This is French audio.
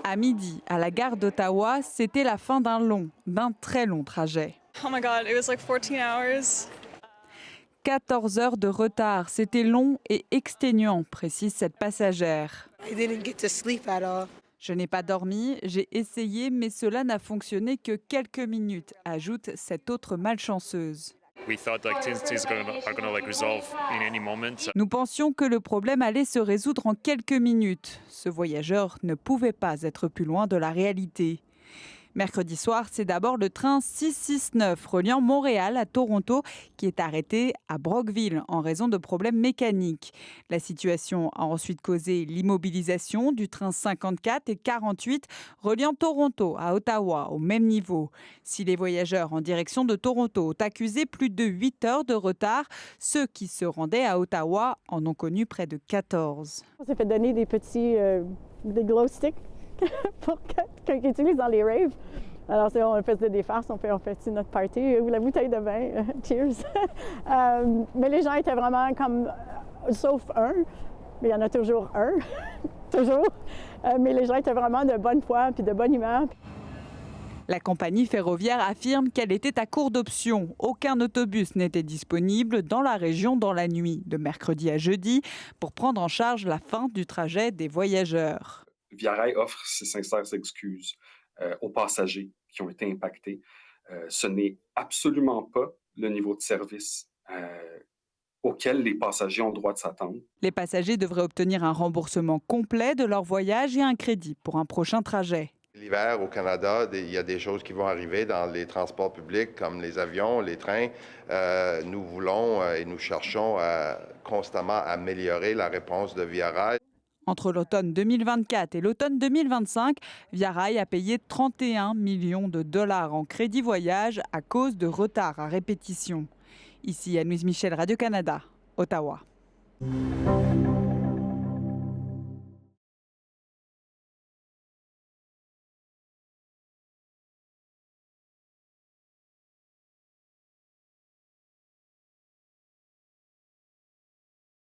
À midi, à la gare d'Ottawa, c'était la fin d'un très long trajet. Oh my God, it was like 14 hours. 14 heures de retard, c'était long et exténuant, précise cette passagère. I didn't get to sleep at all. Je n'ai pas dormi, j'ai essayé, mais cela n'a fonctionné que quelques minutes, ajoute cette autre malchanceuse. Nous pensions que le problème allait se résoudre en quelques minutes. Ce voyageur ne pouvait pas être plus loin de la réalité. Mercredi soir, c'est d'abord le train 669 reliant Montréal à Toronto qui est arrêté à Brockville en raison de problèmes mécaniques. La situation a ensuite causé l'immobilisation du train 54 et 48 reliant Toronto à Ottawa au même niveau. Si les voyageurs en direction de Toronto ont accusé plus de 8 heures de retard, ceux qui se rendaient à Ottawa en ont connu près de 14. On s'est fait donner des petits des glow sticks pour qu'on utilise dans les raves. Alors, on faisait des farces, on fait notre party, ou la bouteille de vin, cheers. Mais les gens étaient vraiment comme, sauf un, mais il y en a toujours un, toujours. Mais les gens étaient vraiment de bonne foi puis de bonne humeur. La compagnie ferroviaire affirme qu'elle était à court d'options. Aucun autobus n'était disponible dans la région dans la nuit, de mercredi à jeudi, pour prendre en charge la fin du trajet des voyageurs. Via Rail offre ses sincères excuses aux passagers qui ont été impactés. Ce n'est absolument pas le niveau de service auquel les passagers ont le droit de s'attendre. Les passagers devraient obtenir un remboursement complet de leur voyage et un crédit pour un prochain trajet. L'hiver au Canada, il y a des choses qui vont arriver dans les transports publics comme les avions, les trains. Nous voulons et nous cherchons constamment à améliorer la réponse de Via Rail. Entre l'automne 2024 et l'automne 2025, Via Rail a payé 31 millions de dollars en crédit voyage à cause de retards à répétition. Ici, Anne-Louise Michel, Radio-Canada, Ottawa.